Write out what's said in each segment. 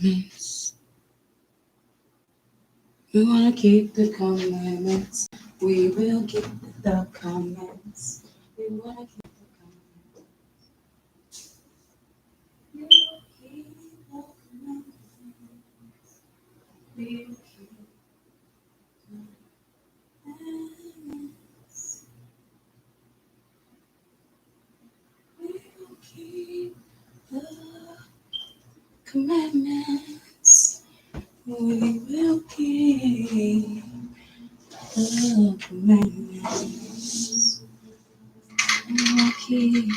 commandments. We want to keep the commandments. We will keep the commandments. We want to keep the commandments. We will keep the commandments. We will keep the commandments. We will keep the commandments. We will keep the commandments. We will keep.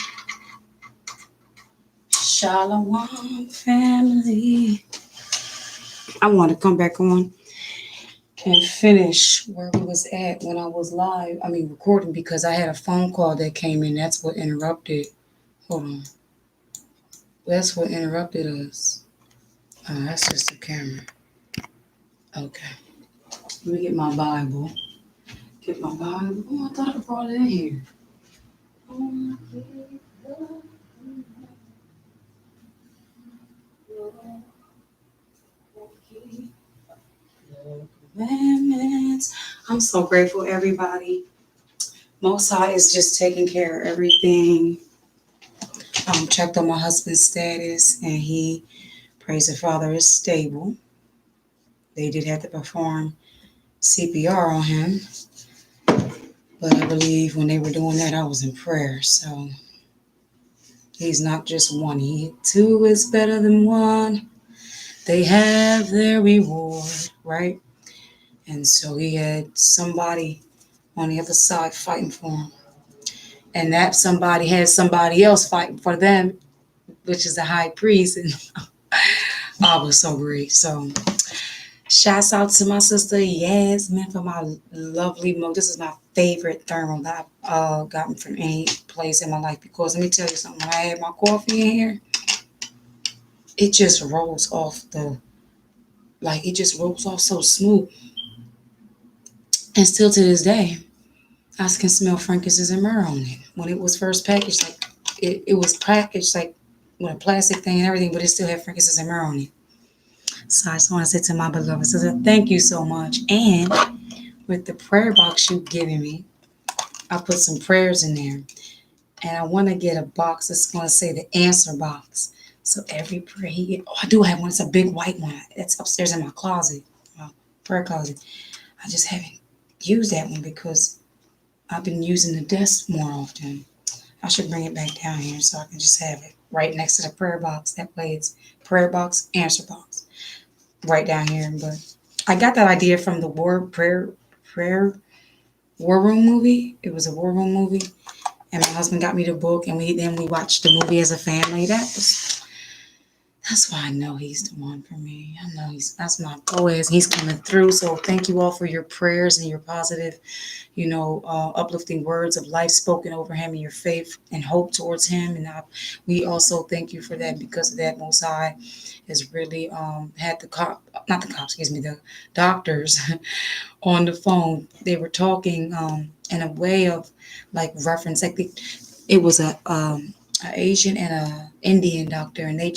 Shalom, family. I want to come back on and finish where we was at when I was recording, because I had a phone call that came in. That's what interrupted. Hold on. That's what interrupted us. Oh, that's just the camera. Okay. Let me get my Bible. Get my Bible. Oh, I thought I brought it in here. Commandments. I'm so grateful, everybody. Most High is just taking care of everything. Checked on my husband's status, and he, praise the Father, is stable. They did have to perform CPR on him, but I believe when they were doing that, I was in prayer. So he's not just one. Two is better than one. They have their reward, right? And so he had somebody on the other side fighting for him. And that somebody had somebody else fighting for them, which is the high priest. And I was so great. So shouts out to my sister Yasmin for my lovely mug. This is my favorite thermal that I've gotten from any place in my life, because let me tell you something. When I had my coffee in here, it just rolls off so smooth. And still to this day, I can smell frankincense and myrrh on it. When it was first packaged, like it was packaged like with a plastic thing and everything, but it still had frankincense and myrrh on it. So I just want to say to my beloved sister, thank you so much. And with the prayer box you've given me, I put some prayers in there. And I want to get a box that's going to say the answer box. So every prayer he get, I do have one. It's a big white one. It's upstairs in my closet, my prayer closet. I just haven't used that one because I've been using the desk more often. I should bring it back down here so I can just have it right next to the prayer box. That way it's prayer box, answer box, right down here. But I got that idea from the prayer war room movie. It was a war room movie, and my husband got me the book, and we watched the movie as a family. That's why I know he's the one for me. I know that's my Boaz. He's coming through. So thank you all for your prayers and your positive, uplifting words of life spoken over him, and your faith and hope towards him. And we also thank you for that, because of that, Most High has really had the doctors on the phone. They were talking in a way of like reference, like it was a Asian and a Indian doctor, and they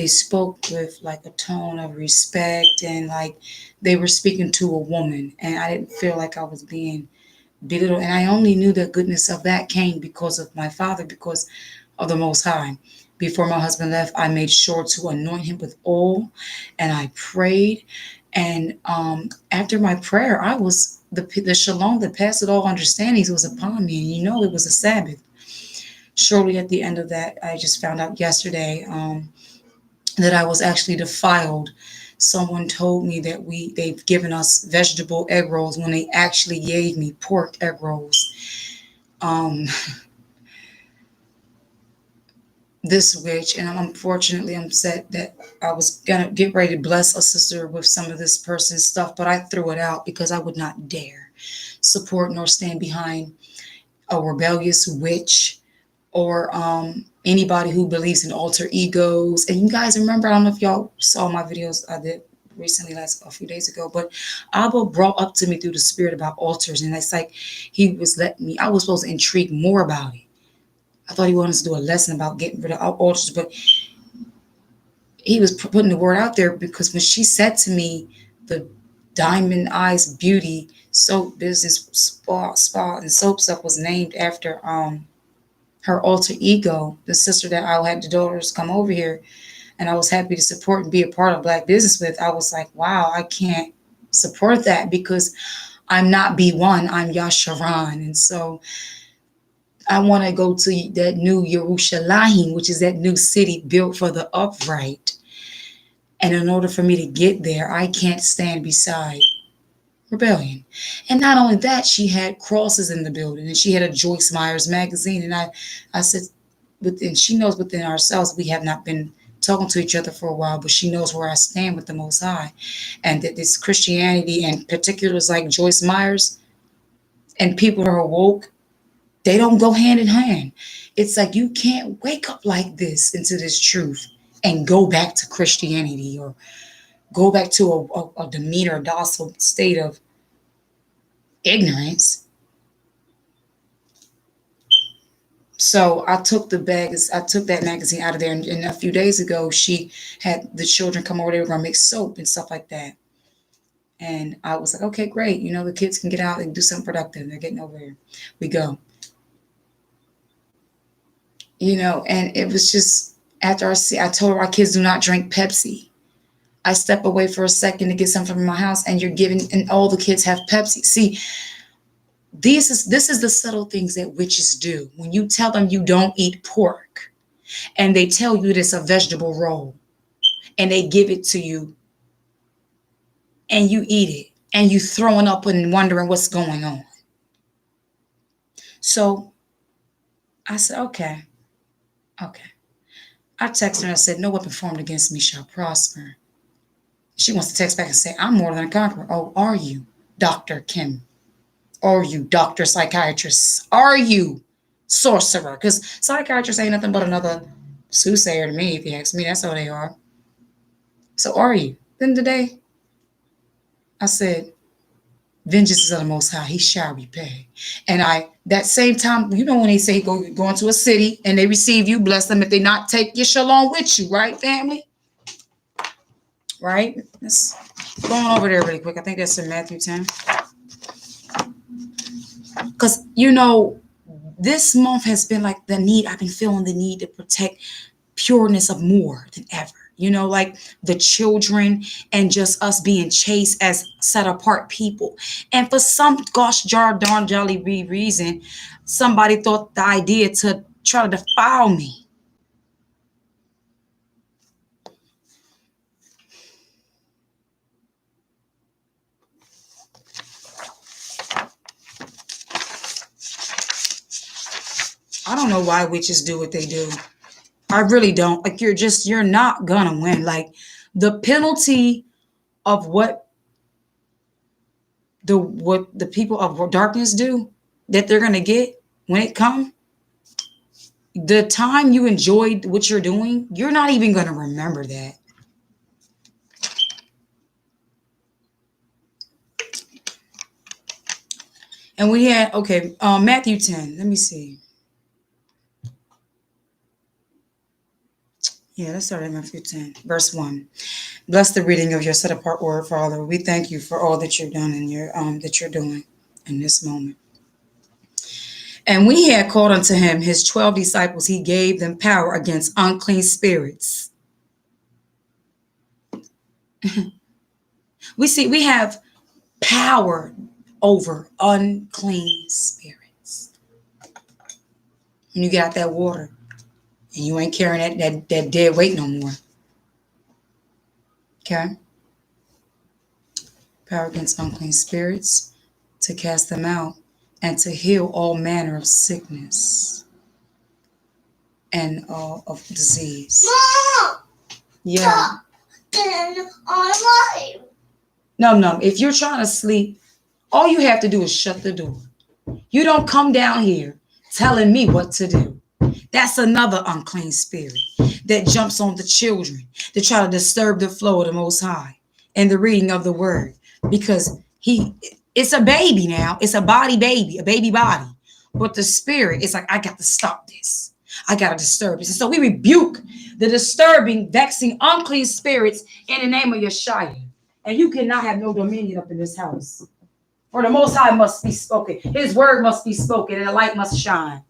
spoke with like a tone of respect, and like they were speaking to a woman, and I didn't feel like I was being belittled. And I only knew the goodness of that came because of my father, because of the Most High. Before my husband left, I made sure to anoint him with oil, and I prayed. And after my prayer, I was the shalom that passed all understandings was upon me, and it was a Sabbath. Shortly at the end of that, I just found out yesterday that I was actually defiled. Someone told me that they've given us vegetable egg rolls when they actually gave me pork egg rolls. Um, this witch, and unfortunately I'm upset that I was gonna get ready to bless a sister with some of this person's stuff, but I threw it out because I would not dare support nor stand behind a rebellious witch, or anybody who believes in alter egos. And you guys remember, I don't know if y'all saw my videos I did recently, a few days ago, but Abba brought up to me through the spirit about altars, and it's like he was letting me, I was supposed to intrigue more about it. I thought he wanted us to do a lesson about getting rid of altars, but he was putting the word out there, because when she said to me, the Diamond Eyes Beauty soap business, spa and soap stuff was named after her alter ego, the sister that I had the daughters come over here, and I was happy to support and be a part of Black business with. I was like, wow, I can't support that because I'm not B1, I'm Yasharan. And so I want to go to that new Yerushalayim, which is that new city built for the upright. And in order for me to get there, I can't stand beside rebellion. And not only that, she had crosses in the building, and she had a Joyce Myers magazine. And I said, within, she knows within ourselves, we have not been talking to each other for a while, but she knows where I stand with the Most High. And that this Christianity, and particulars like Joyce Myers and people who are woke, they don't go hand in hand. It's like you can't wake up like this into this truth and go back to Christianity, or go back to a demeanor, a docile state of ignorance. So I took that magazine out of there, and a few days ago, she had the children come over. They were gonna make soap and stuff like that, and I was like, okay, great. The kids can get out and do something productive. They're getting over here. We go. And it was just after I told her our kids do not drink Pepsi. I step away for a second to get something from my house, and and all the kids have Pepsi. See, this is the subtle things that witches do. When you tell them you don't eat pork, and they tell you it's a vegetable roll, and they give it to you, and you eat it, and you throwing up and wondering what's going on. So I said, okay. I texted her and I said, no weapon formed against me shall prosper. She wants to text back and say, I'm more than a conqueror. Oh, are you, Dr. Kim? Are you, Dr. Psychiatrist? Are you, sorcerer? Because psychiatrists ain't nothing but another soothsayer to me, if you ask me. That's all they are. So are you? Then today, I said, vengeance is of the Most High. He shall repay. And that same time, when they say go into a city and they receive you, bless them if they not take your shalom with you, right, family? Right? Let's go on over there really quick. I think that's in Matthew 10. Because, this month has been like I've been feeling the need to protect pureness of more than ever. Like the children and just us being chased as set apart people. And for some gosh darn jolly reason, somebody thought the idea to try to defile me. I don't know why witches do what they do. I really don't. Like, you're not gonna win. Like, the penalty of what the people of darkness do, that they're gonna get when it comes, the time you enjoyed what you're doing, you're not even gonna remember that. And we had, Matthew 10. Let me see. Yeah, let's start at Matthew 10, verse 1. Bless the reading of your set apart word, Father. We thank you for all that you've done and that you're doing in this moment. And when he had called unto him his 12 disciples, he gave them power against unclean spirits. We have power over unclean spirits. When you get out that water and you ain't carrying that dead weight no more. Okay? Power against unclean spirits, to cast them out, and to heal all manner of sickness and of disease. Mom! Yeah. No. If you're trying to sleep, all you have to do is shut the door. You don't come down here telling me what to do. That's another unclean spirit that jumps on the children to try to disturb the flow of the Most High and the reading of the word, because it's a baby now. It's a baby body. But the spirit is like, I got to stop this. I got a disturbance. And so we rebuke the disturbing, vexing, unclean spirits in the name of Yeshua. And you cannot have no dominion up in this house. For the Most High must be spoken. His word must be spoken, and the light must shine.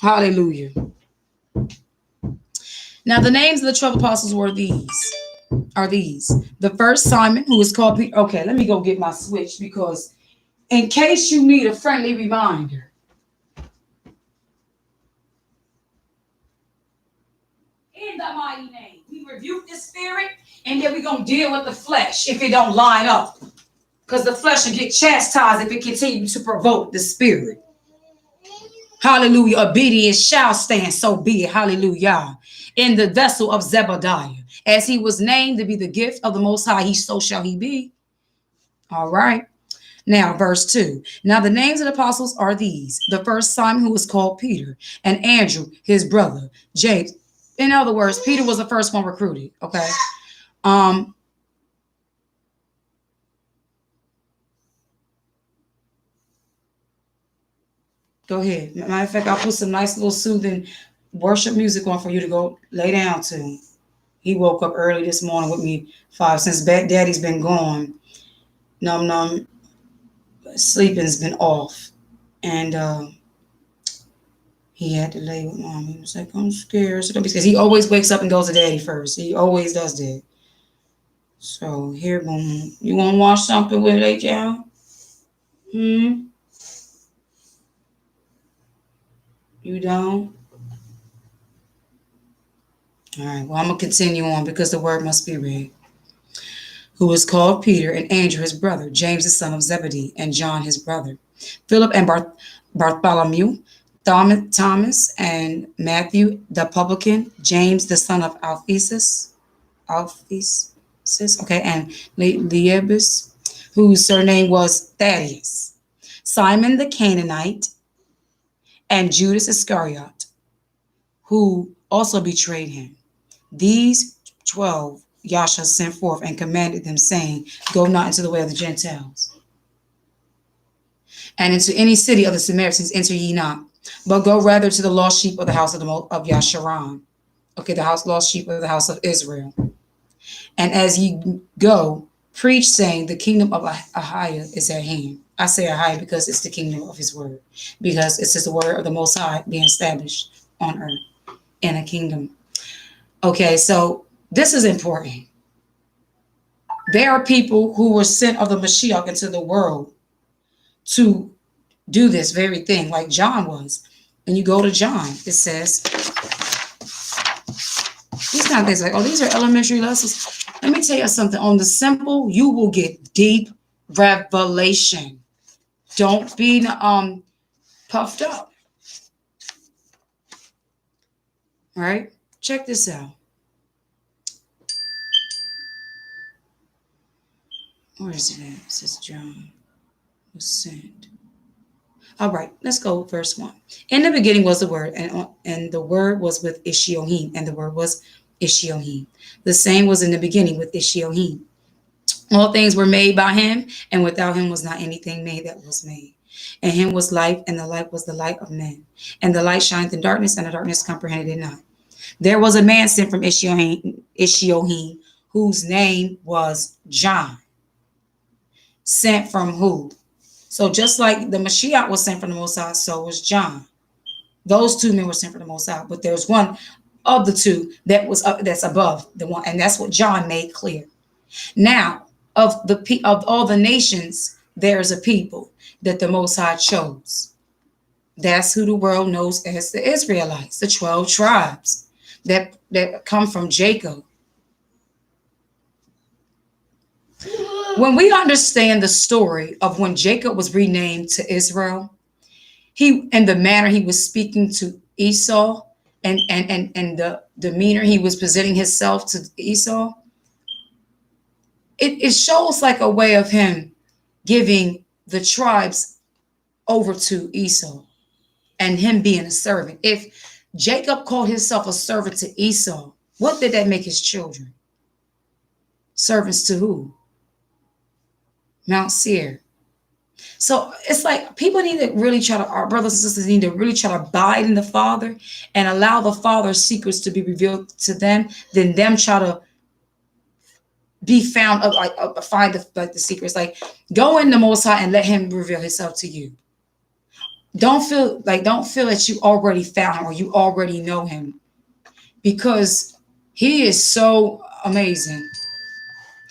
Hallelujah. Now, the names of the 12 apostles were these. The first, Simon, who is called Peter. Okay, let me go get my switch, because in case you need a friendly reminder. In the mighty name, we rebuke the spirit, and then we're going to deal with the flesh if it don't line up. Because the flesh will get chastised if it continues to provoke the spirit. Hallelujah. Obedience shall stand, so be it. Hallelujah. In the vessel of Zebediah, as he was named to be the gift of the Most High, so shall he be. All right. Now, verse 2. Now, the names of the apostles are these. The first, Simon, who was called Peter, and Andrew, his brother, James. In other words, Peter was the first one recruited. Okay. Go ahead. Matter of fact, I'll put some nice little soothing worship music on for you to go lay down to. He woke up early this morning with me since Daddy's been gone. Num sleeping's been off, and he had to lay with Mom. He was like, "I'm scared." So don't be scared. He always wakes up and goes to Daddy first. He always does that. So here, boom. You want to watch something with lay down? You don't? All right. Well, I'm gonna continue on because the word must be read. Who was called Peter, and Andrew his brother, James the son of Zebedee, and John his brother, Philip and Bartholomew, Thomas and Matthew the publican, James the son of Alphaeus, okay, and Leibus, whose surname was Thaddeus, Simon the Canaanite, and Judas Iscariot, who also betrayed him. These 12 Yasha sent forth and commanded them, saying, "Go not into the way of the Gentiles, and into any city of the Samaritans enter ye not, but go rather to the lost sheep of the house of Yasharon." Okay, lost sheep of the house of Israel. "And as ye go, preach, saying, the kingdom of Ahiah is at hand." I say Ahiah because it's the kingdom of his word, because it's just the word of the Most High being established on earth in a kingdom. Okay, so this is important. There are people who were sent of the Mashiach into the world to do this very thing, like John was. When you go to John, it says, these kind of things like, oh, these are elementary lessons. Let me tell you something. On the simple, you will get deep revelation. Don't be puffed up. All right? Check this out. Where is it at? It says John was sent. All right, let's go with verse 1. In the beginning was the Word, and the Word was with Ishiohim, and the Word was Ishiohim. The same was in the beginning with Ishiohim. All things were made by him, and without him was not anything made that was made. In him was life, and the life was the light of men. And the light shined in darkness, and the darkness comprehended it not. There was a man sent from Ishiohim, whose name was John. Sent from who? So just like the Mashiach was sent from the Most High, so was John. Those two men were sent from the Most High, but there's one of the two that's above the one, and that's what John made clear. Now, of all the nations, there's a people that the Most High chose. That's who the world knows as the Israelites, the 12 tribes that come from Jacob. When we understand the story of when Jacob was renamed to Israel, and the manner he was speaking to Esau, and the demeanor he was presenting himself to Esau, it shows like a way of him giving the tribes over to Esau and him being a servant. If Jacob called himself a servant to Esau, what did that make his children? Servants to who? Mount Seir. So it's like people need to really try to, our brothers and sisters need to really try to abide in the Father and allow the Father's secrets to be revealed to them, then them try to be found of like find the secrets. Like go in the Most High and let Him reveal Himself to you. Don't feel that you already found Him or you already know Him, because He is so amazing.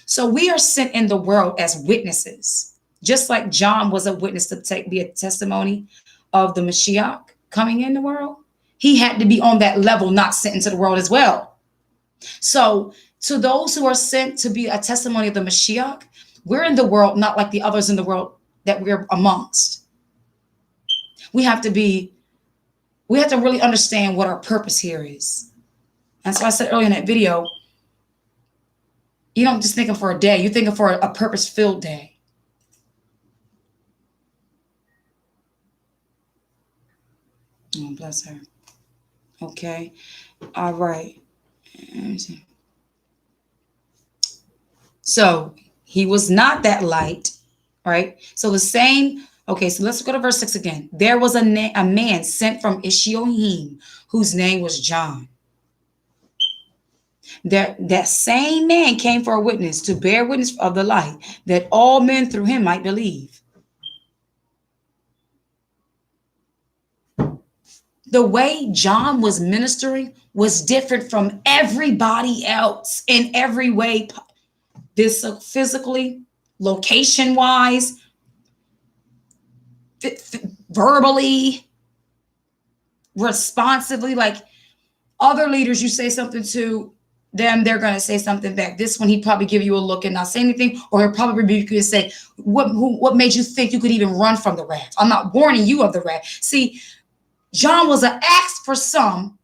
So we are sent in the world as witnesses, just like John was a witness to be a testimony of the Mashiach coming in the world. He had to be on that level, not sent into the world as well. So to those who are sent to be a testimony of the Mashiach, we're in the world, not like the others in the world that we're amongst. We have to really understand what our purpose here is. And so I said earlier in that video, you don't just thinking for a day, you're thinking for a purpose-filled day. Oh, bless her. Okay. All right. So he was not that light, right? So the same, okay, so let's go to verse 6 again. There was a man sent from Ishiohim whose name was John. That same man came for a witness, to bear witness of the light, that all men through him might believe. The way John was ministering was different from everybody else in every way. This physically, location-wise, verbally, responsively. Like other leaders, you say something to them, they're going to say something back. This one, he'd probably give you a look and not say anything, or he'll probably rebuke you and say, what made you think you could even run from the wrath? I'm not warning you of the wrath. See, John was an axe for some,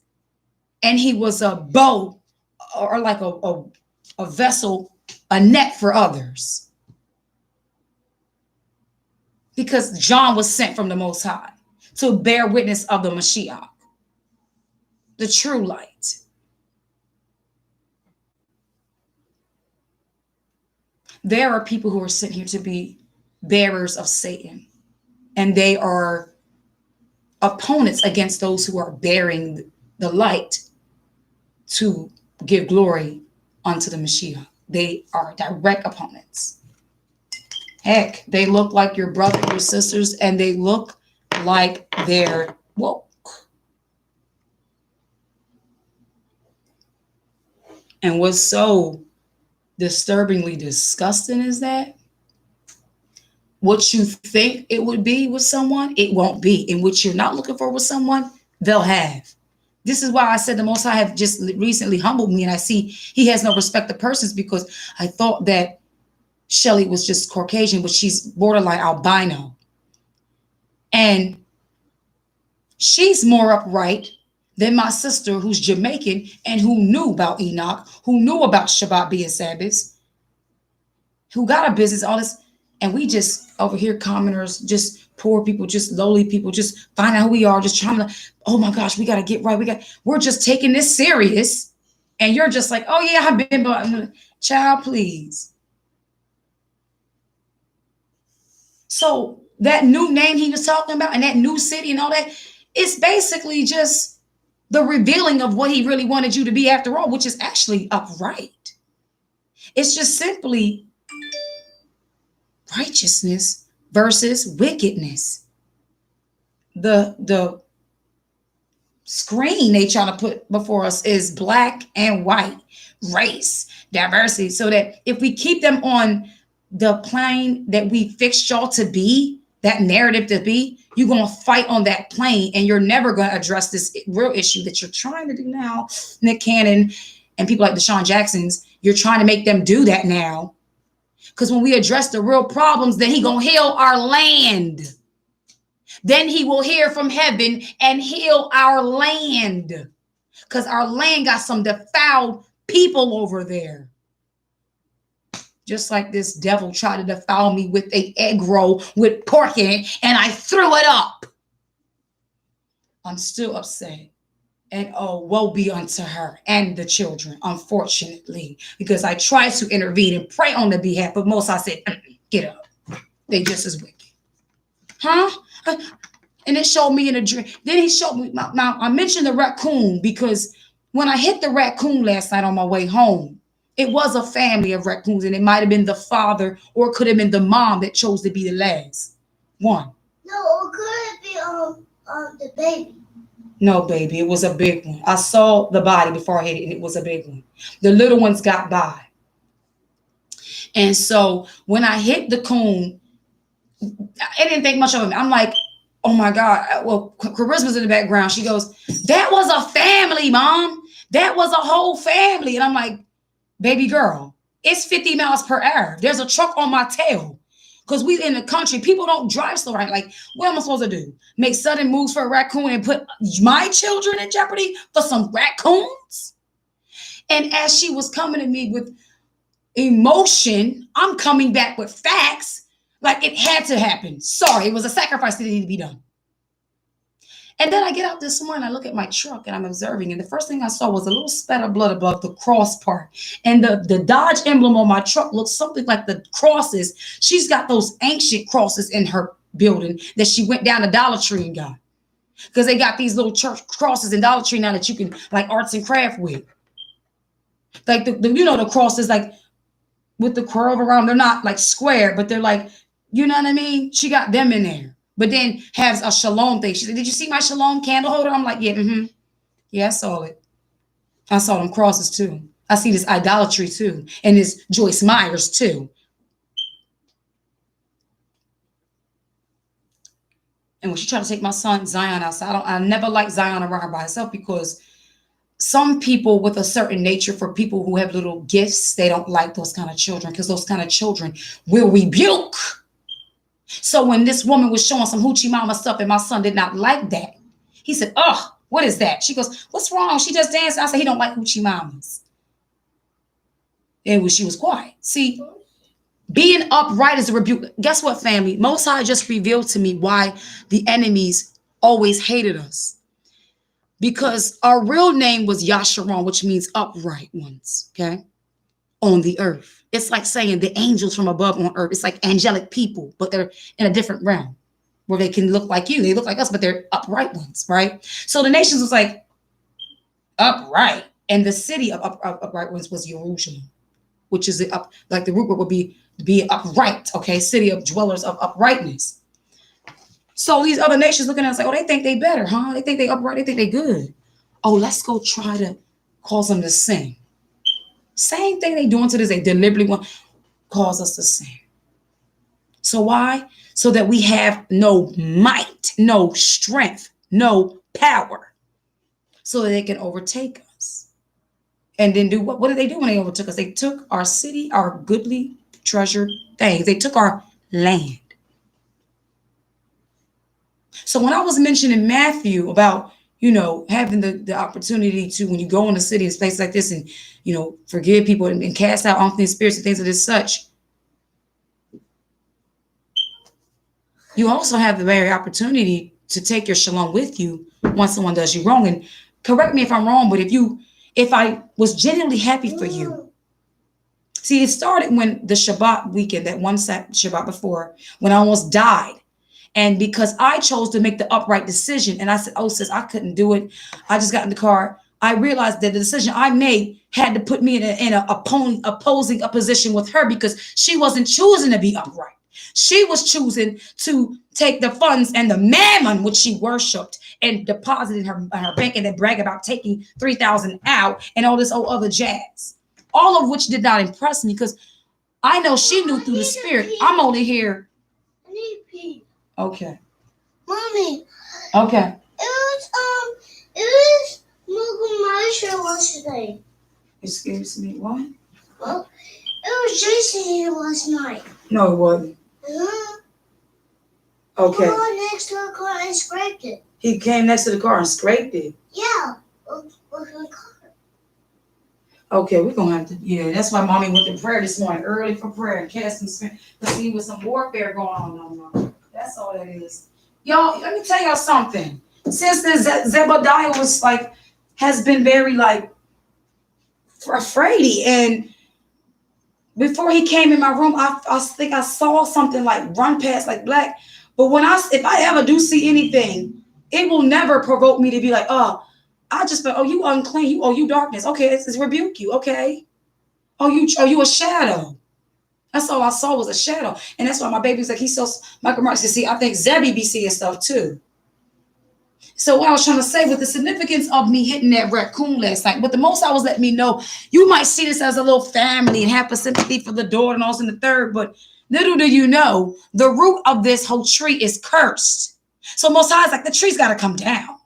and he was a bow, or like a vessel, a net for others. Because John was sent from the Most High to bear witness of the Mashiach, the true light. There are people who are sent here to be bearers of Satan, and they are opponents against those who are bearing the light to give glory unto the Mashiach. They are direct opponents. Heck, they look like your brother, your sisters, and they look like they're woke. And what's so disturbingly disgusting is that what you think it would be with someone, it won't be. And what you're not looking for with someone, they'll have. This is why I said the Most High have just recently humbled me, and I see He has no respect of persons, because I thought that Shelly was just Caucasian, but she's borderline albino. And she's more upright than my sister, who's Jamaican and who knew about Enoch, who knew about Shabbat being Sabbath, who got a business, all this. And we just over here, commoners, just poor people, just lowly people, just find out who we are, just trying to, oh my gosh, we got to get right. We're just taking this serious. And you're just like, oh yeah, I've been, but child, please. So that new name he was talking about and that new city and all that, it's basically just the revealing of what he really wanted you to be after all, which is actually upright. It's just simply righteousness versus wickedness. The screen they try to put before us is black and white, race, diversity, so that if we keep them on the plane that we fixed y'all to be, that narrative to be, you're going to fight on that plane, and you're never going to address this real issue that you're trying to do now. Nick Cannon and people like Deshaun Jackson's, you're trying to make them do that now. Because when we address the real problems, then He going to heal our land. Then He will hear from heaven and heal our land. Because our land got some defiled people over there. Just like this devil tried to defile me with an egg roll with pork in it, and I threw it up. I'm still upset. And oh, woe be unto her and the children, unfortunately, because I tried to intervene and pray on the behalf, but most I said, get up. They just as wicked. huh? And it showed me in a dream. Then he showed me. Now I mentioned the raccoon because when I hit the raccoon last night on my way home, it was a family of raccoons, and it might have been the father or it could have been the mom that chose to be the last one. No, or could it be the baby? No, baby, it was a big one. I saw the body before I hit it, and it was a big one. The little ones got by. And so when I hit the coon, I didn't think much of it. I'm like, oh my God. Well, Charisma's in the background. She goes, that was a family, Mom. That was a whole family. And I'm like, baby girl, it's 50 miles per hour. There's a truck on my tail. Because we in the country, people don't drive slow, right? Like, what am I supposed to do? Make sudden moves for a raccoon and put my children in jeopardy for some raccoons? And as she was coming to me with emotion, I'm coming back with facts. Like it had to happen. Sorry, it was a sacrifice that needed to be done. And then I get out this morning, I look at my truck and I'm observing. And the first thing I saw was a little spat of blood above the cross part. And the Dodge emblem on my truck looks something like the crosses. She's got those ancient crosses in her building that she went down to Dollar Tree and got. Because they got these little church crosses in Dollar Tree now that you can like arts and craft with. Like the crosses like with the curve around. They're not like square, but they're like, you know what I mean? She got them in there. But then has a shalom thing. She said, did you see my shalom candle holder? I'm like, yeah, yeah, I saw it. I saw them crosses too. I see this idolatry too. And this Joyce Myers too. And when she tried to take my son Zion outside, I never liked Zion around her by herself because some people with a certain nature, for people who have little gifts, they don't like those kind of children because those kind of children will rebuke. So when this woman was showing some hoochie mama stuff and my son did not like that, he said, oh, what is that? She goes, what's wrong? She just danced. I said, he don't like hoochie mamas. She was quiet. See, being upright is a rebuke. Guess what, family? Most High just revealed to me why the enemies always hated us. Because our real name was Yasharon, which means upright ones, okay, on the earth. It's like saying the angels from above on earth. It's like angelic people, but they're in a different realm where they can look like you. They look like us, but they're upright ones, right? So the nations was like upright. And the city of upright ones was Jerusalem, which is like the root word would be upright, okay? City of dwellers of uprightness. So these other nations looking at us like, oh, they think they better, huh? They think they upright. They think they good. Oh, let's go try to cause them to sin. Same thing they doing to this. They deliberately want to cause us to sin. So why? So that we have no might, no strength, no power. So that they can overtake us. And then do what? What did they do when they overtook us? They took our city, our goodly treasured things. They took our land. So when I was mentioning Matthew about, having the opportunity to, when you go in a city and places like this and, forgive people and cast out unclean spirits and things of this such, you also have the very opportunity to take your shalom with you once someone does you wrong. And correct me if I'm wrong, but if I was genuinely happy for you, see, it started when the Shabbat weekend, that one Shabbat before, when I almost died. And because I chose to make the upright decision, and I said, oh, sis, I couldn't do it. I just got in the car. I realized that the decision I made had to put me in a opposing a position with her because she wasn't choosing to be upright. She was choosing to take the funds and the mammon, which she worshipped, and deposit in her bank and then brag about taking 3,000 out and all this old other jazz. All of which did not impress me because I know she knew through the spirit. I'm only here. I need pee. Okay. Mommy. Okay. It was Mughal yesterday. Excuse me, what? Well, it was Jason here last night. No, it wasn't. Okay. He came next to the car and scraped it. He came next to the car and scraped it? Yeah. With the car. Okay, we're gonna have to. Yeah, that's why Mommy went to prayer this morning early for prayer and casting spirit. Because there was some warfare going on. That's all that is. Y'all, let me tell y'all something. Since the Zebediah has been very afraid, and before he came in my room, I think I saw something like run past like black, But if I ever do see anything, it will never provoke me to be like, oh, I just felt, oh, you unclean, you darkness. Okay, it's rebuke you. Okay. Oh, you a shadow. That's all I saw was a shadow. And that's why my baby was like, he's so, Michael Marks, you see, I think Zebby be seeing stuff too. So what I was trying to say with the significance of me hitting that raccoon last night, but the most I was letting me know, you might see this as a little family and have sympathy for the daughter and also in the third, but little do you know, the root of this whole tree is cursed. So most high is like, the tree's got to come down.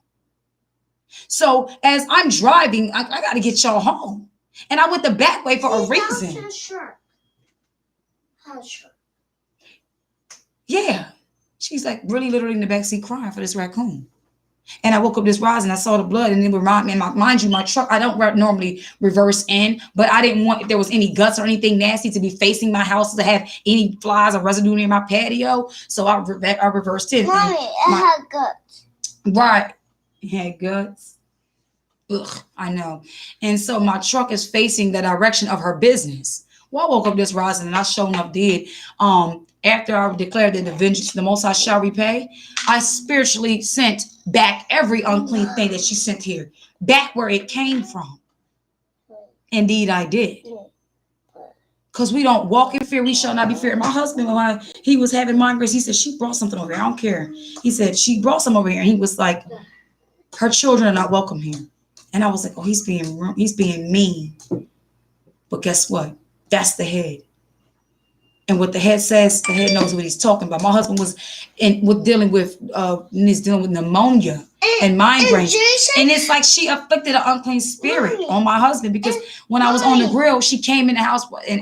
So as I'm driving, I got to get y'all home. And I went the back way for a reason. Yeah. She's like really literally in the backseat crying for this raccoon. And I woke up this rising, I saw the blood, and it would remind me, mind you, my truck, I don't normally reverse in, but I didn't want, if there was any guts or anything nasty to be facing my house, to have any flies or residue near my patio. So I reversed in. Mommy, it had guts. Right. It had guts. Ugh, I know. And so my truck is facing the direction of her business. Well, I woke up this rising and I sure enough did. After I declared that the vengeance, the Most High shall repay, I spiritually sent back every unclean thing that she sent here, back where it came from. Indeed, I did. Because we don't walk in fear, we shall not be feared. My husband, when he was having migraines, he said, she brought something over here. I don't care. He said, she brought some over here. And he was like, her children are not welcome here. And I was like, oh, he's being mean. But guess what? That's the head. And what the head says, the head knows what he's talking about. My husband was dealing with pneumonia and migraines. And it's like she afflicted an unclean spirit on my husband, because when I was on the grill, she came in the house and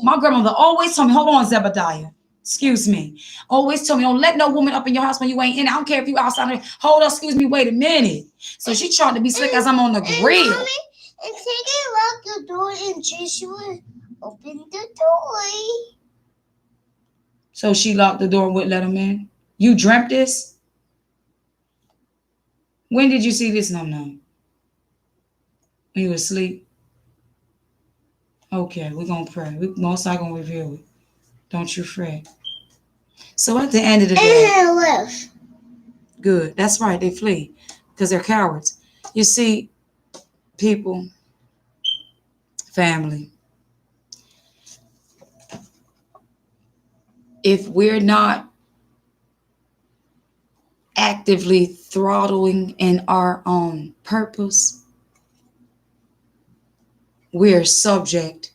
my grandmother always told me, hold on, Zebediah. Excuse me. Always told me, don't let no woman up in your house when you ain't in. I don't care if you outside. Hold up, excuse me, wait a minute. So she tried to be slick as I'm on the grill. Mommy, and take it lock the door and Joshua opened the door. So she locked the door and wouldn't let him in. You dreamt this? When did you see this? No. When you was asleep? Okay, we're going to pray. Most likely going to reveal it. Don't you fret. So at the end of the day. And they left. Good. That's right. They flee because they're cowards. You see, people, family, if we're not actively throttling in our own purpose, we're subject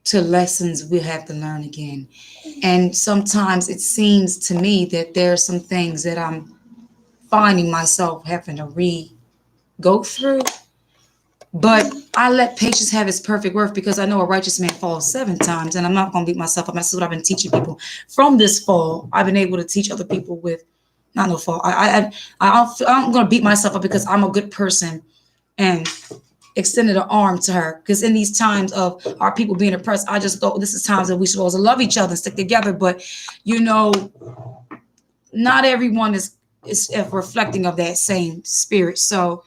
to lessons we have to learn again. And sometimes it seems to me that there are some things that I'm finding myself having to go through. But I let patience have its perfect work, because I know a righteous man falls 7 times, and I'm not going to beat myself up. That's what I've been teaching people. From this fall, I've been able to teach other people with, not no fall. I'm going to beat myself up because I'm a good person and extended an arm to her. Because in these times of our people being oppressed, I just thought this is times that we're supposed to love each other and stick together. But, not everyone is reflecting of that same spirit. So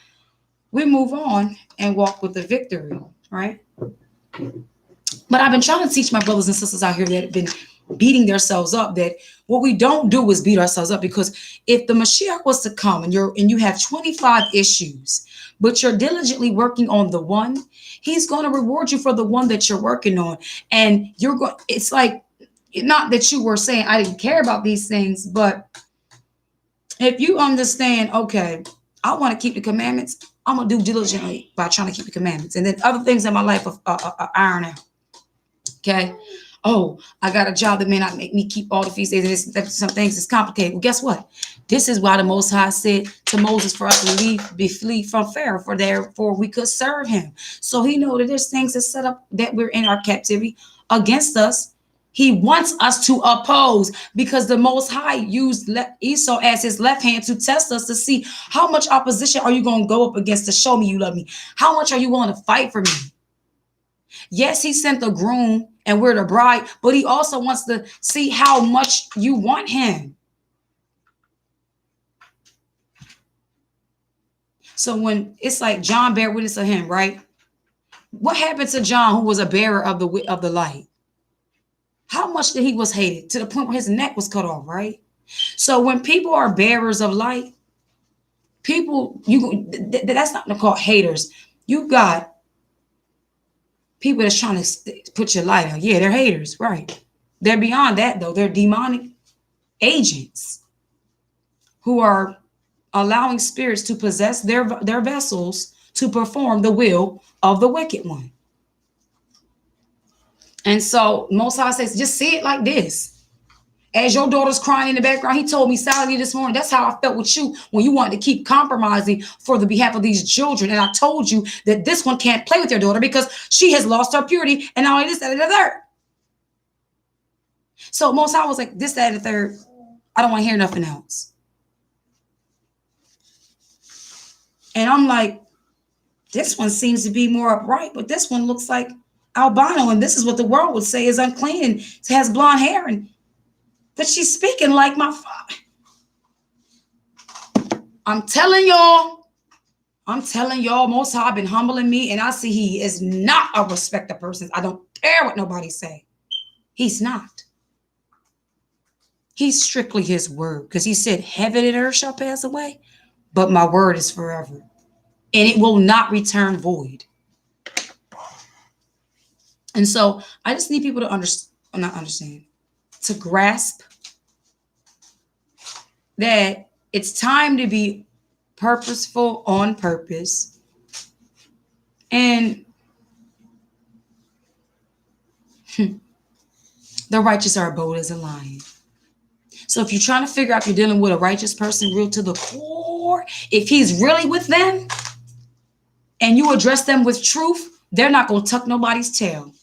we move on and walk with the victory, right? But I've been trying to teach my brothers and sisters out here that have been beating themselves up, that what we don't do is beat ourselves up. Because if the Mashiach was to come and you have 25 issues, but you're diligently working on the one, he's going to reward you for the one that you're working on. And it's like, not that you were saying I didn't care about these things, but if you understand, okay, I want to keep the commandments, I'm going to do diligently by trying to keep the commandments. And then other things in my life are iron out. Okay. Oh, I got a job that may not make me keep all the feast days. And some things is complicated. Well, guess what? This is why the Most High said to Moses for us to flee from Pharaoh, for therefore we could serve him. So he know that there's things that set up that we're in our captivity against us. He wants us to oppose, because the Most High used Esau as his left hand to test us to see how much opposition are you going to go up against to show me you love me? How much are you willing to fight for me? Yes, he sent the groom and we're the bride, but he also wants to see how much you want him. So when it's like John bear witness of him, right? What happened to John, who was a bearer of the light? How much that he was hated, to the point where his neck was cut off, right? So when people are bearers of light, that's not called haters. You got people that's trying to put your light out. Yeah, they're haters, right? They're beyond that though. They're demonic agents who are allowing spirits to possess their vessels to perform the will of the wicked one. And so Most High says, just see it like this. As your daughter's crying in the background, he told me silently this morning, that's how I felt with you when you wanted to keep compromising for the behalf of these children. And I told you that this one can't play with your daughter because she has lost her purity and now this, that, and the third. So Most High was like, this, that, and the third. I don't want to hear nothing else. And I'm like, this one seems to be more upright, but this one looks like albino. And this is what the world would say is unclean and has blonde hair. But she's speaking like my father. I'm telling y'all, Most High been humbling me, and I see he is not a respecter of persons. I don't care what nobody say. He's not. He's strictly his word, because he said, heaven and earth shall pass away, but my word is forever, and it will not return void. And so I just need people to to grasp that it's time to be purposeful on purpose. And the righteous are bold as a lion. So if you're trying to figure out if you're dealing with a righteous person real to the core, if he's really with them and you address them with truth, they're not going to tuck nobody's tail.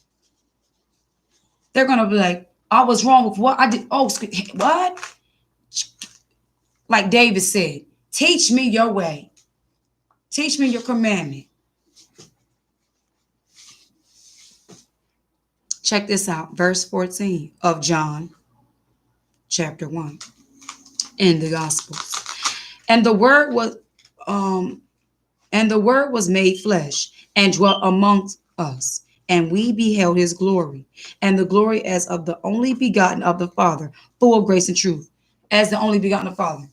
They're going to be like, I was wrong with what I did. Oh, what? Like David said, teach me your way. Teach me your commandment. Check this out. Verse 14 of John chapter 1 in the Gospels. And the word was made flesh and dwelt amongst us, and we beheld his glory, and the glory as of the only begotten of the Father, full of grace and truth. As the only begotten of the Father.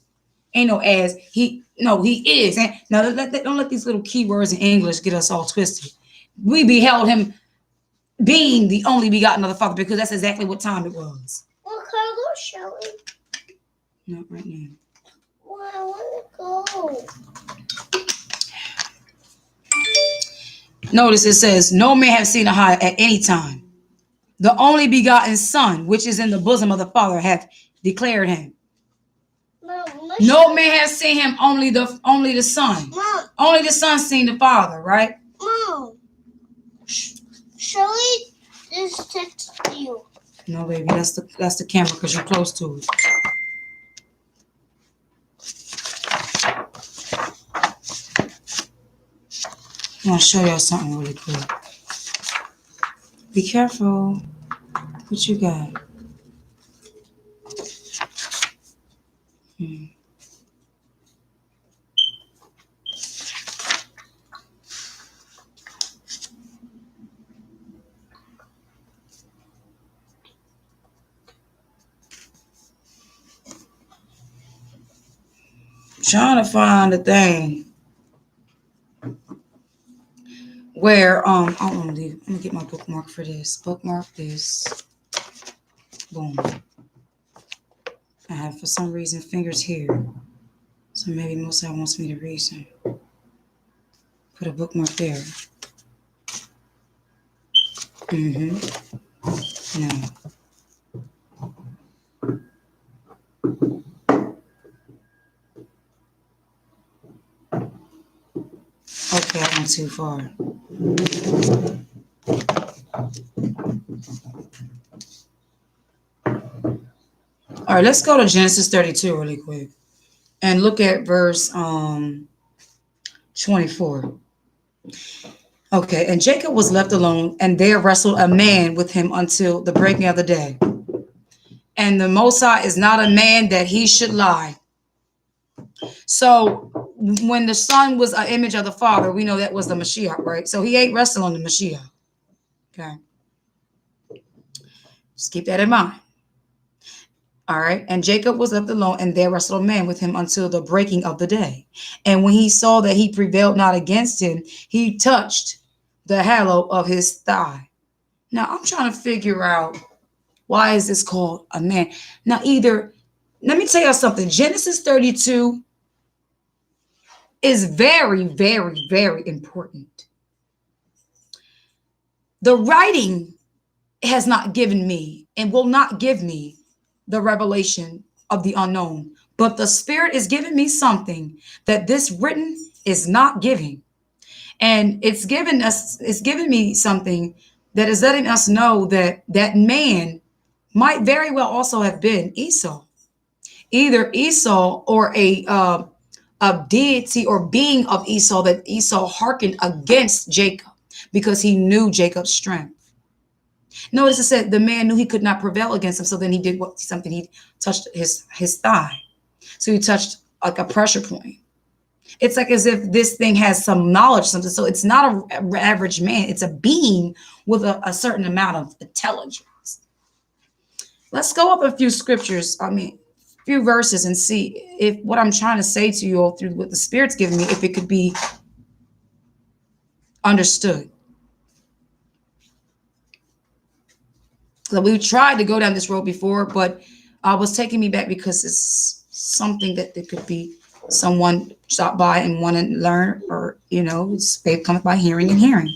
Ain't no as he is. And now don't let these little keywords in English get us all twisted. We beheld him being the only begotten of the Father, because that's exactly what time it was. Well, can I go, Shelly? Not right now. Well, I want to go. Notice it says, no man have seen a high at any time. The only begotten Son, which is in the bosom of the Father, hath declared him. No man has seen him, only the Son. Mom. Only the Son seen the Father, right? Mom. Shelly just texted you. No, baby, that's the camera because you're close to it. I want to show y'all something really quick. Be careful. What you got? Trying to find the thing where I don't want to leave. I'm gonna get my bookmark for this. Bookmark this. Boom. I have for some reason fingers here, so maybe Most High wants me to read some. Put a bookmark there. No. Okay, I went too far. All right, let's go to Genesis 32 really quick and look at verse 24. Okay, and Jacob was left alone, and there wrestled a man with him until the breaking of the day. And the Most High is not a man that he should lie. So when the Son was an image of the Father, we know that was the Mashiach, right? So he ain't wrestling the Mashiach. Okay. Just keep that in mind. All right. And Jacob was left alone, and there wrestled a man with him until the breaking of the day. And when he saw that he prevailed not against him, he touched the hollow of his thigh. Now I'm trying to figure out, why is this called a man? Now, either, let me tell you something. Genesis 32 is very, very, very important. The writing has not given me and will not give me the revelation of the unknown, but the Spirit is giving me something that this written is not giving. And it's giving me something that is letting us know that that man might very well also have been Esau, either Esau or a deity or being of Esau, that Esau hearkened against Jacob because he knew Jacob's strength. Notice it said the man knew he could not prevail against him, so then he did what, something, he touched his thigh. So he touched like a pressure point. It's like as if this thing has some knowledge, something. So it's not an average man. It's a being with a certain amount of intelligence. Let's go up a few scriptures. I mean, a few verses, and see if what I'm trying to say to you all through what the Spirit's giving me, if it could be understood. So we tried to go down this road before, but I was taking me back because it's something that there could be someone stop by and want to learn, or it's faith cometh by hearing and hearing.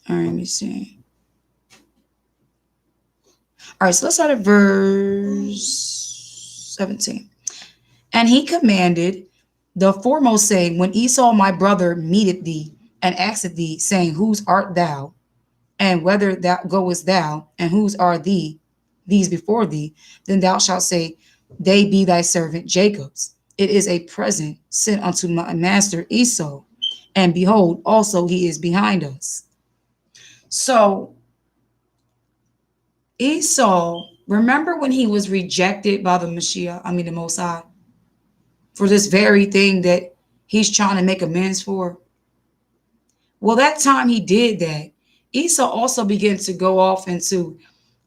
All right, let me see. All right, so let's start at verse 17. And he commanded the foremost, saying, when Esau my brother meeteth thee and asketh thee, saying, whose art thou? And whither thou goest thou? And whose are these before thee? Then thou shalt say, they be thy servant Jacob's. It is a present sent unto my master Esau. And behold, also he is behind us. So Esau, remember when he was rejected by the the Most High, for this very thing that he's trying to make amends for? Well, that time he did that, Esau also began to go off into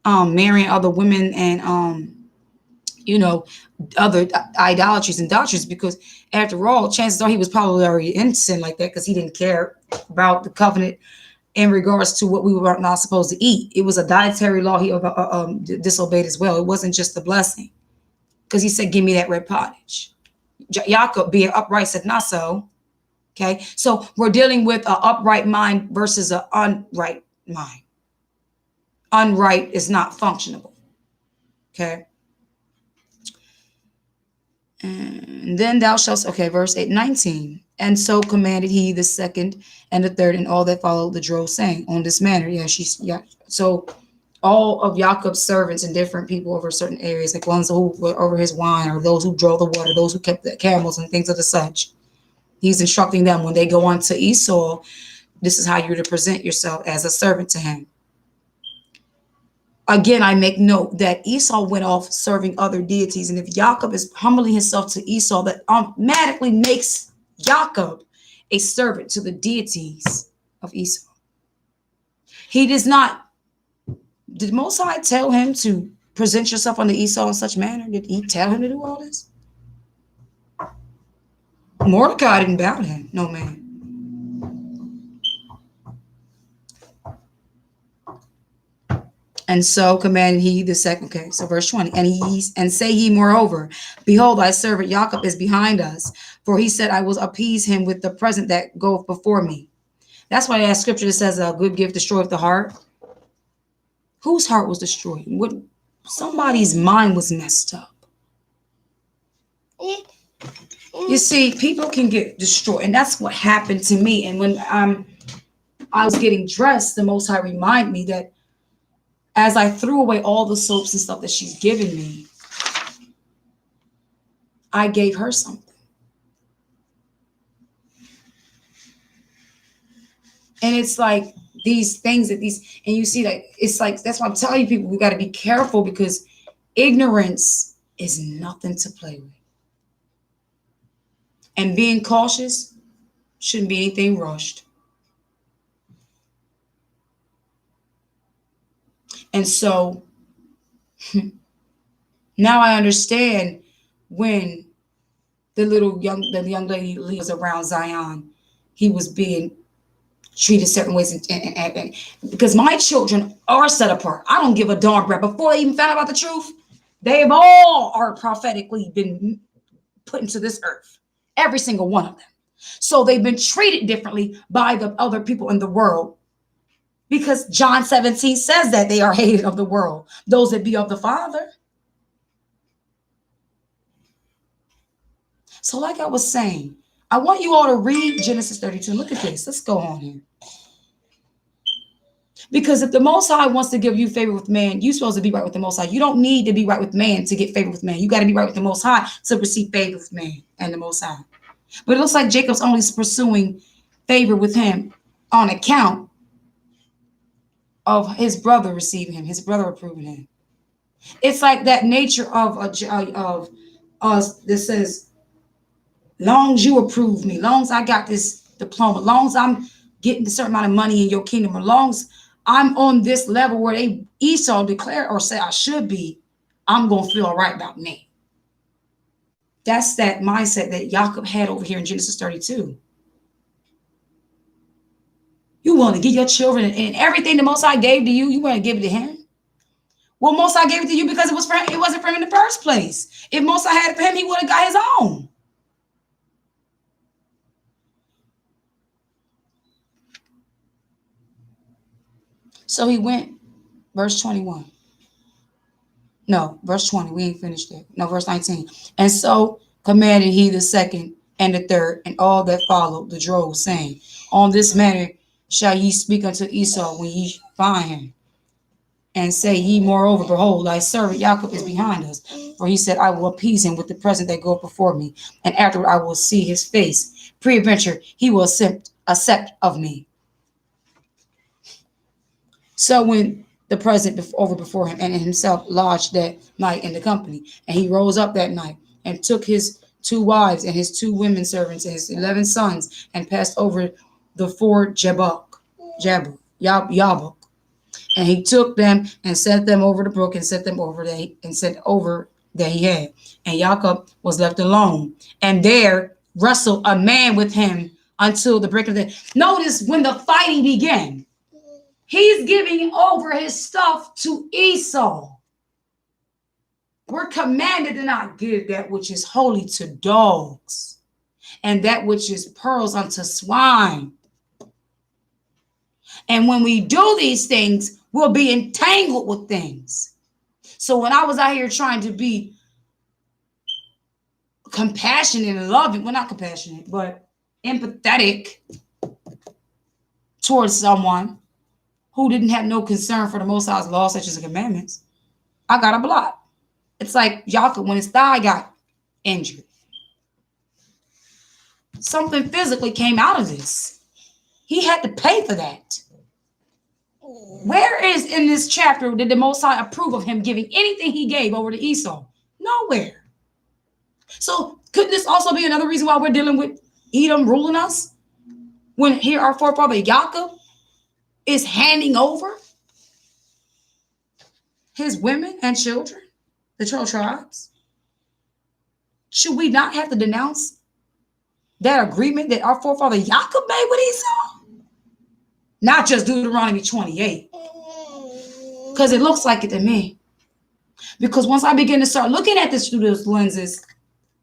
marrying other women and other idolatries and doctrines, because after all, chances are he was probably already in sin like that, because he didn't care about the covenant in regards to what we were not supposed to eat. It was a dietary law he disobeyed as well. It wasn't just a blessing, because he said, give me that red pottage. Jacob, being upright, said, not so. Okay, so we're dealing with an upright mind versus an unright mind. Unright is not functionable. Okay. And then thou shalt, okay, verse 19. And so commanded he the second and the third and all that followed the drove, saying, on this manner. Yeah. So all of Jacob's servants and different people over certain areas, like ones who were over his wine, or those who drove the water, those who kept the camels and things of the such. He's instructing them when they go on to Esau, this is how you're to present yourself as a servant to him. Again, I make note that Esau went off serving other deities. And if Jacob is humbling himself to Esau, that automatically makes Jacob a servant to the deities of Esau. He does not, did Most High tell him to present yourself unto Esau in such manner? Did he tell him to do all this? Mordecai didn't bow to him. No, man. And so commanded he the second. Okay, so verse 20. And say ye moreover, behold, thy servant Jacob is behind us, for he said, I will appease him with the present that goeth before me. That's why that scripture that says a good gift destroyeth the heart. Whose heart was destroyed? What? Somebody's mind was messed up. You see, people can get destroyed, and that's what happened to me. And when I was getting dressed, the Most High reminded me that as I threw away all the soaps and stuff that she's given me, I gave her something. And it's like these things and you see, like, it's like, that's why I'm telling you people, we got to be careful, because ignorance is nothing to play with. And being cautious shouldn't be anything rushed. And so Now I understand when the young lady was around Zion, he was being treated certain ways, and because my children are set apart. I don't give a darn crap. Before they even found out about the truth, they've all are prophetically been put into this earth. Every single one of them. So they've been treated differently by the other people in the world. Because John 17 says that they are hated of the world, those that be of the Father. So, like I was saying, I want you all to read Genesis 32. Look at this. Let's go on here. Because if the Most High wants to give you favor with man, you're supposed to be right with the Most High. You don't need to be right with man to get favor with man. You got to be right with the Most High to receive favor with man and the Most High. But it looks like Jacob's only pursuing favor with him on account of his brother receiving him, his brother approving him. It's like that nature of us that says, long as you approve me, long as I got this diploma, long as I'm getting a certain amount of money in your kingdom, as long as I'm on this level where they Esau declare or say I should be, I'm going to feel all right about me. That's that mindset that Jacob had over here in Genesis 32. You want to give your children and everything the Most High gave to you, you want to give it to him? Well, Most High gave it to you because it wasn't for him in the first place. If Most High had it for him, he would have got his own. So he went, verse 21. No, verse 20. We ain't finished there. No, verse 19. And so commanded he the second and the third and all that followed the drove, saying, on this manner shall ye speak unto Esau when ye find him. And say ye moreover, behold, thy servant Jacob is behind us. For he said, I will appease him with the present that goeth before me, and afterward I will see his face. Peradventure he will accept of me. So when the present over before him and himself lodged that night in the company, and he rose up that night and took his 2 wives and his 2 women servants and his 11 sons and passed over the ford Jabbok. And he took them and set them over the brook and set them over that he had. And Jacob was left alone. And there wrestled a man with him until the break of the day. Notice when the fighting began, he's giving over his stuff to Esau. We're commanded to not give that which is holy to dogs, and that which is pearls unto swine. And when we do these things, we'll be entangled with things. So when I was out here trying to be compassionate and loving, well, not compassionate, but empathetic towards someone who didn't have no concern for the Most High's laws, such as the commandments, I got a block. It's like Jacob when his thigh got injured. Something physically came out of this. He had to pay for that. Where is in this chapter did the Most High approve of him giving anything he gave over to Esau? Nowhere. So could this also be another reason why we're dealing with Edom ruling us? When here our forefather Jacob is handing over his women and children, the 12 tribes? Should we not have to denounce that agreement that our forefather Jacob made with Esau? Not just Deuteronomy 28. Because it looks like it to me. Because once I begin to start looking at this through those lenses,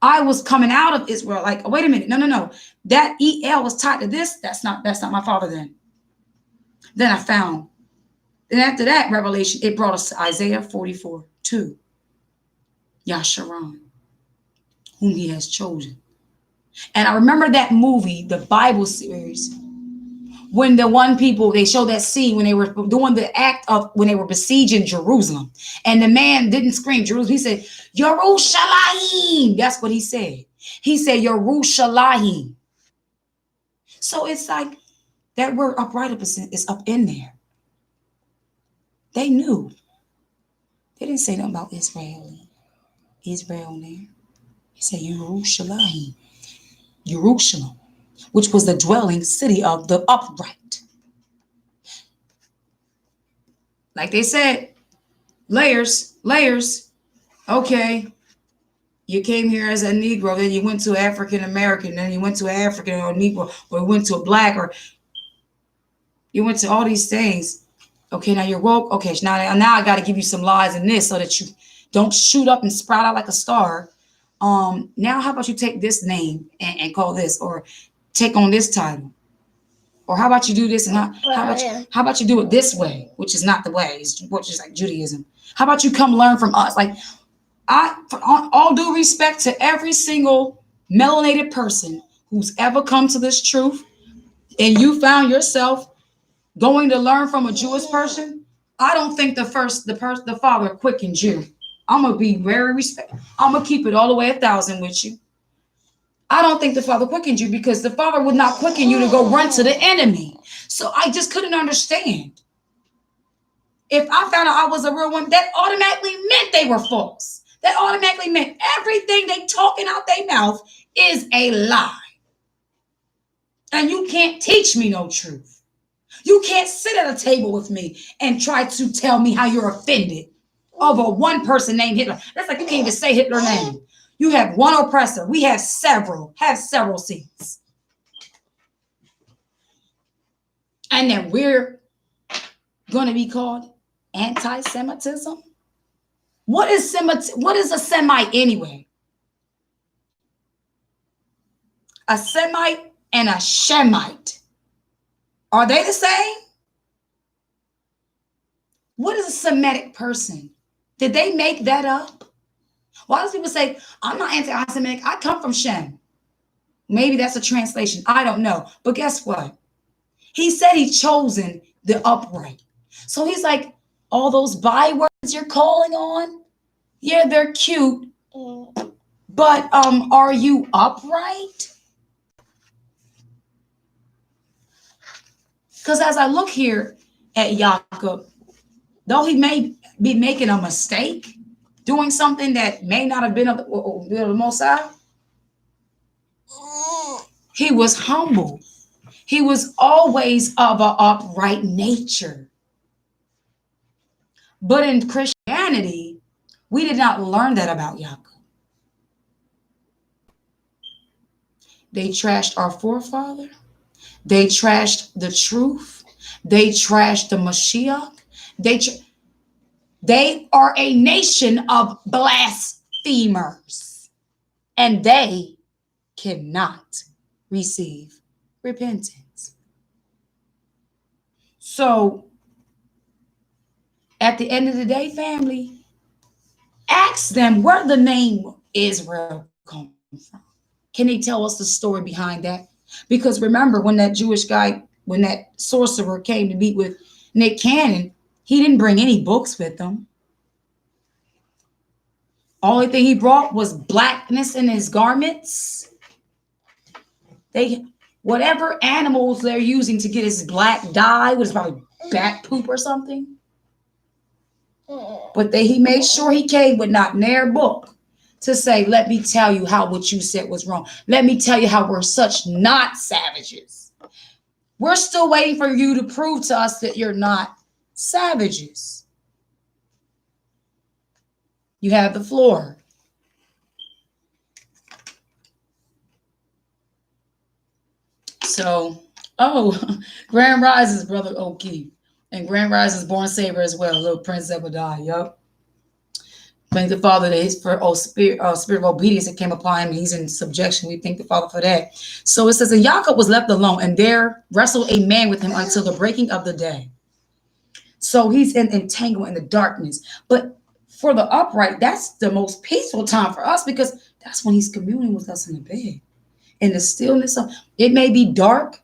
I was coming out of Israel like, wait a minute, no. That EL was tied to this. That's not my father then. Then I found. And after that revelation, it brought us to Isaiah 44:2. Yasharon, whom he has chosen. And I remember that movie, the Bible series, when the one people, they showed that scene when they were doing the act of when they were besieging Jerusalem. And the man didn't scream Jerusalem. He said, Yerushalayim. That's what he said. He said, Yerushalayim. So it's like that word upright is up in there. They knew. They didn't say nothing about Israel in there. He said Yerushalayim. Jerusalem, which was the dwelling city of the upright. Like they said, Layers, layers. Okay. You came here as a Negro, then you went to African American, then you went to African or Negro, or you went to a black, or you went to all these things. Okay, now you're woke. Okay, so now I got to give you some lies in this so that you don't shoot up and sprout out like a star. Now how about you take this name and call this, or take on this title, or how about you do this, and how about you do it this way, which is not the way, which is like Judaism. How about you come learn from us? Like for all due respect to every single melanated person who's ever come to this truth, and you found yourself going to learn from a Jewish person, I don't think the Father quickened you. I'm gonna be very respectful. I'm gonna keep it all the way 1,000 with you. I don't think the Father quickened you, because the Father would not quicken you to go run to the enemy. So I just couldn't understand. If I found out I was a real one, that automatically meant they were false. That automatically meant everything they talking out their mouth is a lie. And you can't teach me no truth. You can't sit at a table with me and try to tell me how you're offended over one person named Hitler. That's like you can't even say Hitler's name. You have one oppressor. We have several seats. And then we're going to be called anti-Semitism? What is a Semite anyway? A Semite and a Shemite. Are they the same? What is a Semitic person? Did they make that up? Why do people say, I'm not anti-Semitic, I come from Shem? Maybe that's a translation. I don't know. But guess what? He said he chosen the upright. So he's like, all those bywords you're calling on, yeah, they're cute. But are you upright? Because as I look here at Jacob, though he may be making a mistake, doing something that may not have been of the Mosai, he was humble. He was always of an upright nature. But in Christianity, we did not learn that about Jacob. They trashed our forefather. They trashed the truth. They trashed the Mashiach. They are a nation of blasphemers, and they cannot receive repentance. So, at the end of the day, family, ask them where the name Israel comes from. Can they tell us the story behind that? Because remember, when that sorcerer came to meet with Nick Cannon, he didn't bring any books with him. Only thing he brought was blackness in his garments. Whatever animals they're using to get his black dye, was probably bat poop or something. But he made sure he came with not near book to say, let me tell you how what you said was wrong. Let me tell you how we're such not savages. We're still waiting for you to prove to us that you're not savages. You have the floor. So, Grand Rises, Brother O'Keefe. And Grand Rises Born Saber as well. Little Prince Zebediah. Yup. Thank the Father that his spirit of obedience that came upon him. He's in subjection. We thank the Father for that. So it says, and Jacob was left alone, and there wrestled a man with him until the breaking of the day. So he's in entanglement in the darkness. But for the upright, that's the most peaceful time for us, because that's when he's communing with us in the bed. In the stillness of it may be dark,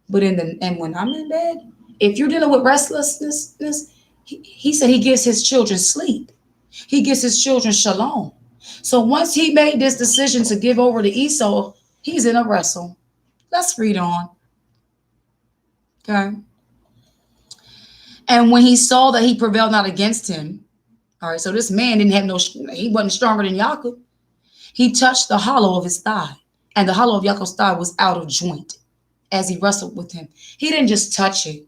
but when I'm in bed, if you're dealing with restlessness, he said he gives his children sleep. He gives his children shalom. So once he made this decision to give over to Esau, he's in a wrestle. Let's read on. Okay. And when he saw that he prevailed not against him, all right, so this man he wasn't stronger than Jacob. He touched the hollow of his thigh, and the hollow of Jacob's thigh was out of joint as he wrestled with him. He didn't just touch it.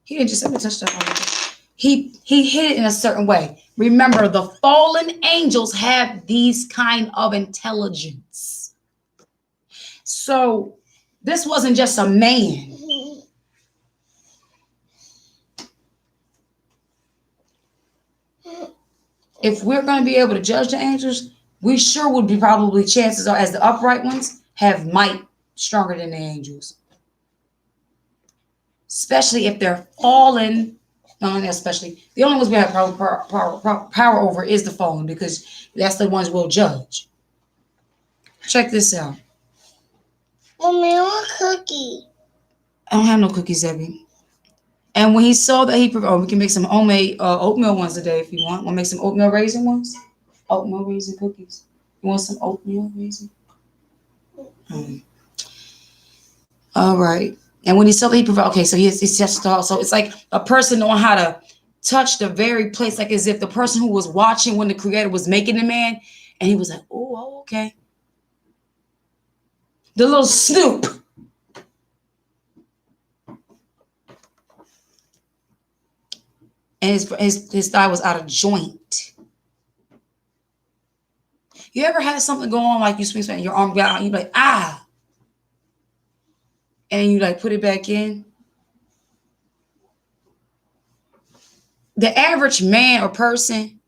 He didn't just let me touch the hollow. He hid it in a certain way. Remember, the fallen angels have these kind of intelligence. So this wasn't just a man. If we're going to be able to judge the angels, we sure would be probably chances are as the upright ones have might stronger than the angels. Especially if they're fallen. No, especially the only ones we have power over is the fallen because that's the ones we'll judge. Check this out. Mommy, I want a cookie. I don't have no cookies, Debbie. And when he saw that he, we can make some homemade oatmeal ones today if you want. Want to make some oatmeal raisin ones? Oatmeal raisin cookies. You want some oatmeal raisin? All right. And when he saw that he provided, okay, so he's touched the so it's like a person knowing how to touch the very place, like as if the person who was watching when the creator was making the man, and he was like, oh, okay. The little snoop. And his thigh was out of joint. You ever had something go on like you swing and your arm got out, and you be like, ah. And you like put it back in? The average man or person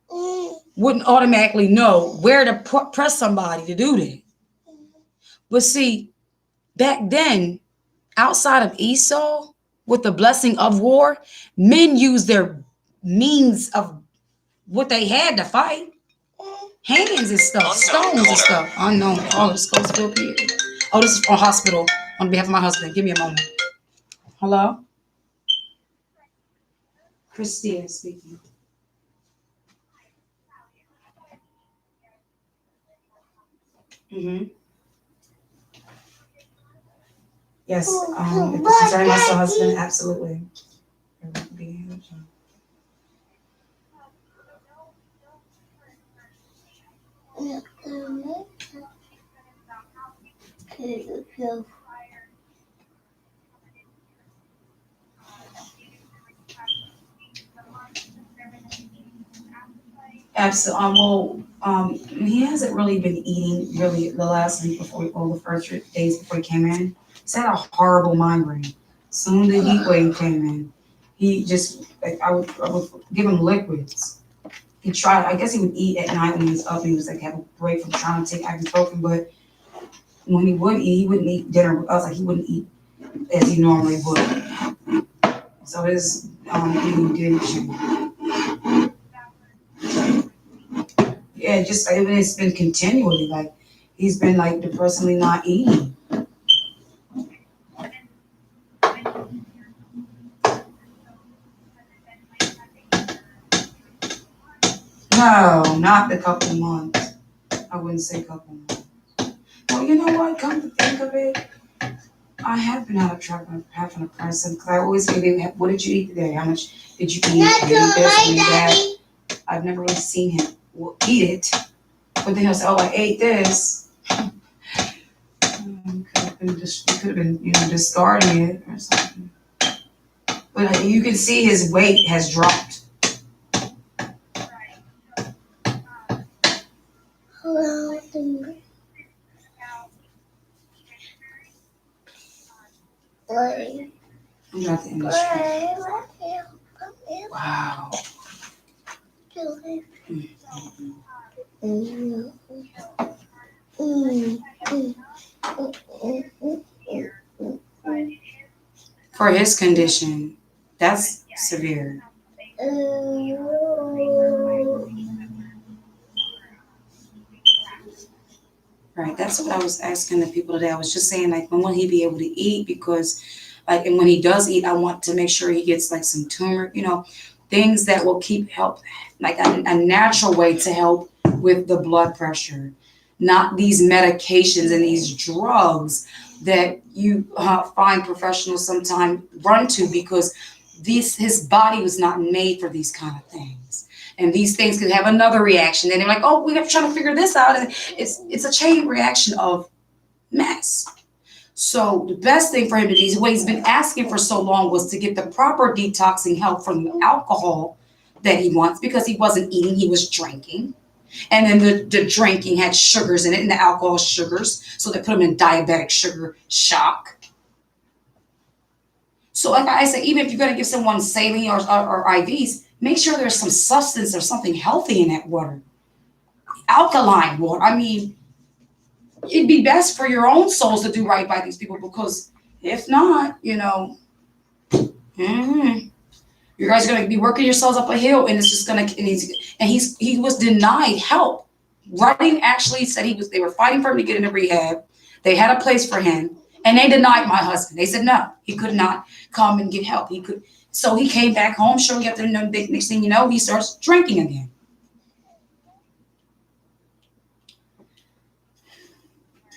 wouldn't automatically know where to press somebody to do that. But see, back then, outside of Esau, with the blessing of war, men used their means of what they had to fight. Hands and stuff, stones and stuff. Unknown. Oh, this goes to here. Oh, this is from hospital on behalf of my husband. Give me a moment. Hello? Christina speaking. Mm-hmm. Yes. If it's concerning my husband, absolutely. Absolutely. He hasn't really been eating really the last week or the first days before he came in. He's had a horrible migraine. Soon the heat wave came in. He just, like, I would give him liquids. He tried, I guess he would eat at night when he was up. He was like, have a break from trying to take ibuprofen, but when he would eat, he wouldn't eat dinner with us. Like, he wouldn't eat as he normally would. So his eating did change. Yeah, it's been continually, like, he's been like depressingly not eating. No, not a couple months. I wouldn't say couple months. Well, you know what? Come to think of it, I have been out of track of having a person because I always say, what did you eat today? How much did you eat? Did you eat this? Did you eat that? I've never really seen him eat it. But then he'll say, oh, I ate this. Could have been, discarding it or something. But you can see his weight has dropped. I'm not the industry. Wow. For his condition, that's severe. Right, that's what I was asking the people today. I was just saying, like, when will he be able to eat? Because, like, and when he does eat, I want to make sure he gets, like, some turmeric, things that will help, like, a natural way to help with the blood pressure. Not these medications and these drugs that you find professionals sometimes run to because his body was not made for these kind of things. And these things could have another reaction. And they're like, oh, we have to try to figure this out. And it's a chain reaction of mess. So the best thing for him to do, what he's been asking for so long, was to get the proper detoxing help from the alcohol that he wants because he wasn't eating, he was drinking. And then the drinking had sugars in it, and the alcohol sugars. So they put him in diabetic sugar shock. So, like I said, even if you're going to give someone saline or IVs, make sure there's some substance or something healthy in that water. Alkaline water. I mean, it'd be best for your own souls to do right by these people because if not, you guys are going to be working yourselves up a hill, and it's just going to. And he was denied help. Redding actually said they were fighting for him to get into rehab. They had a place for him, and they denied my husband. They said no, he could not come and get help. So he came back home. Shortly after, next thing you know, he starts drinking again.